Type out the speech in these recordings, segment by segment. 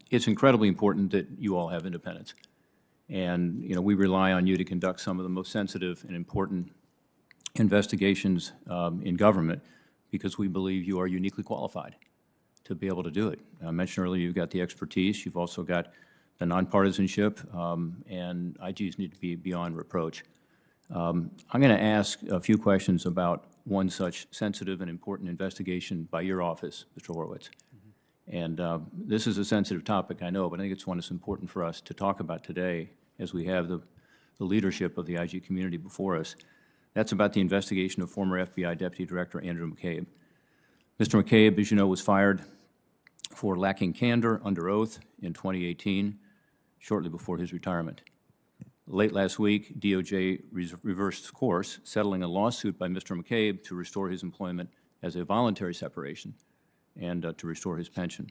It's incredibly important that you all have independence. And, we rely on you to conduct some of the most sensitive and important investigations in government because we believe you are uniquely qualified to be able to do it. I mentioned earlier you've got the expertise. You've also got the nonpartisanship, and IGs need to be beyond reproach. I'm going to ask a few questions about one such sensitive and important investigation by your office, Mr. Horowitz. And this is a sensitive topic, I know, but I think it's one that's important for us to talk about today as we have the leadership of the IG community before us. That's about the investigation of former FBI Deputy Director Andrew McCabe. Mr. McCabe, as you know, was fired for lacking candor under oath in 2018, shortly before his retirement. Late last week, DOJ reversed course, settling a lawsuit by Mr. McCabe to restore his employment as a voluntary separation and to restore his pension.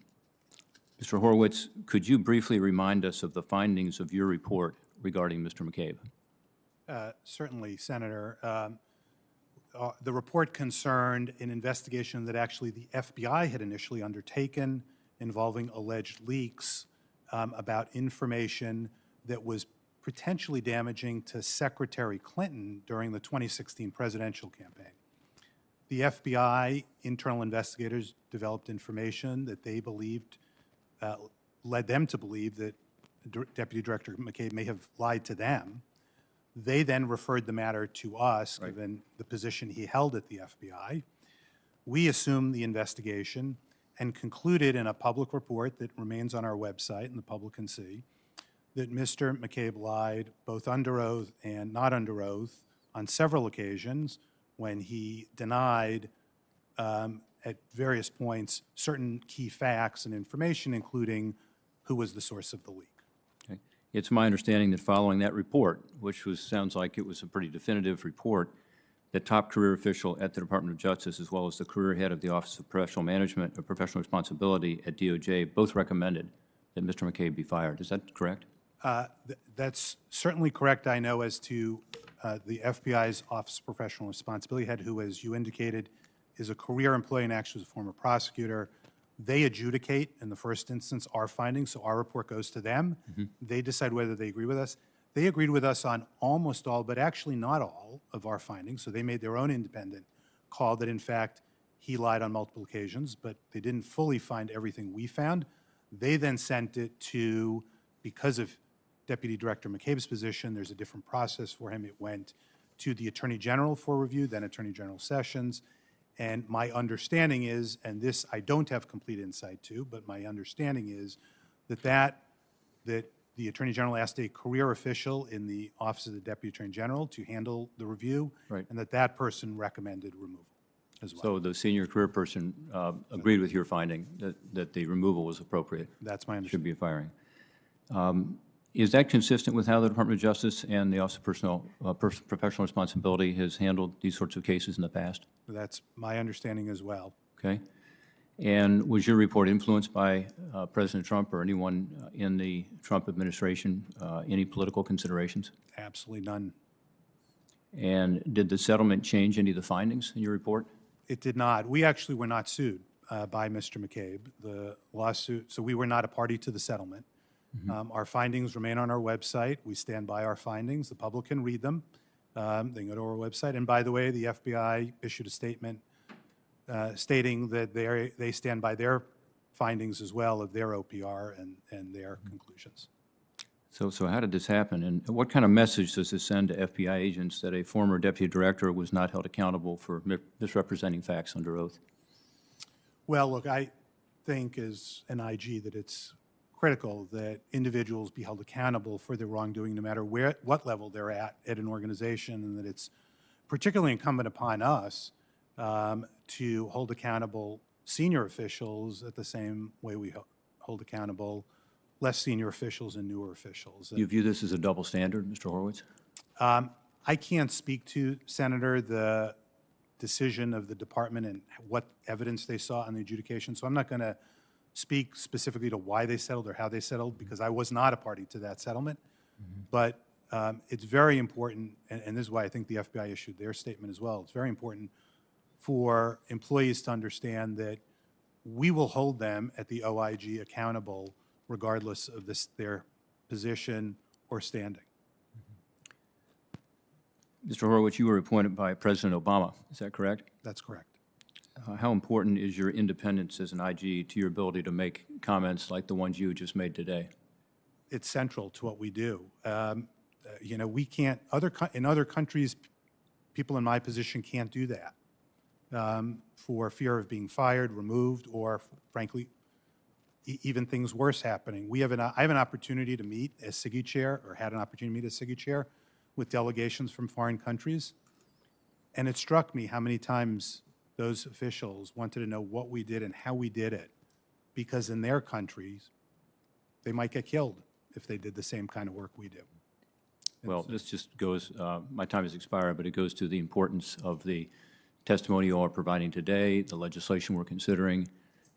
Mr. Horowitz, could you briefly remind us of the findings of your report regarding Mr. McCabe? Certainly, Senator. The report concerned an investigation that actually the FBI had initially undertaken involving alleged leaks about information that was potentially damaging to Secretary Clinton during the 2016 presidential campaign. The FBI internal investigators developed information that they believed led them to believe that Deputy Director McCabe may have lied to them. They then referred the matter to us, right, given the position he held at the FBI. We assumed the investigation and concluded in a public report that remains on our website and the public can see that Mr. McCabe lied both under oath and not under oath on several occasions when he denied at various points certain key facts and information, including who was the source of the leak. Okay. It's my understanding that following that report, which sounds like it was a pretty definitive report, the top career official at the Department of Justice, as well as the career head of the Office of Professional Management or Professional Responsibility at DOJ, both recommended that Mr. McCabe be fired. Is that correct? That's certainly correct, I know, as to the FBI's Office of Professional Responsibility head, who, as you indicated, is a career employee and actually is a former prosecutor. They adjudicate, in the first instance, our findings, so our report goes to them. They decide whether they agree with us. They agreed with us on almost all, but actually not all, of our findings, so they made their own independent call that, in fact, he lied on multiple occasions, but they didn't fully find everything we found. They then sent it to, because of Deputy Director McCabe's position, there's a different process for him. It went to the Attorney General for review, then Attorney General Sessions. And my understanding is, and this I don't have complete insight to, but my understanding is that the Attorney General asked a career official in the Office of the Deputy Attorney General to handle the review, right, and that person recommended removal as well. So the senior career person agreed with your finding that the removal was appropriate? That's my understanding. Should be a firing. Is that consistent with how the Department of Justice and the Office of Professional Responsibility has handled these sorts of cases in the past? That's my understanding as well. Okay. And was your report influenced by President Trump or anyone in the Trump administration, any political considerations? Absolutely none. And did the settlement change any of the findings in your report? It did not. We actually were not sued by Mr. McCabe. The lawsuit, so we were not a party to the settlement. Our findings remain on our website. We stand by our findings. The public can read them. They can go to our website. And by the way, the FBI issued a statement stating that they stand by their findings as well of their OPR and their conclusions. So how did this happen? And what kind of message does this send to FBI agents that a former deputy director was not held accountable for misrepresenting facts under oath? Well, look, I think as an IG that it's critical that individuals be held accountable for their wrongdoing no matter what level they're at an organization, and that it's particularly incumbent upon us to hold accountable senior officials at the same way we hold accountable less senior officials and newer officials. You view this as a double standard, Mr. Horowitz? I can't speak to, Senator, the decision of the department and what evidence they saw on the adjudication, so I'm not going to speak specifically to why they settled or how they settled, because I was not a party to that settlement. But it's very important, and this is why I think the FBI issued their statement as well. It's very important for employees to understand that we will hold them at the OIG accountable regardless of their position or standing. Mr. Horowitz, you were appointed by President Obama, is that correct? That's correct. How important is your independence as an IG to your ability to make comments like the ones you just made today? It's central to what we do. You know, we can't, in other countries, people in my position can't do that for fear of being fired, removed, or frankly, even things worse happening. I have an opportunity to meet as SIGI chair, or had an opportunity to meet as SIGI chair, with delegations from foreign countries. And it struck me how many times those officials wanted to know what we did and how we did it, because in their countries, they might get killed if they did the same kind of work we do. Well, this just goes, my time has expired, but it goes to the importance of the testimony you all are providing today, the legislation we're considering,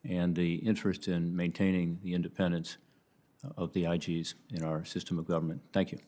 and the interest in maintaining the independence of the IGs in our system of government. Thank you.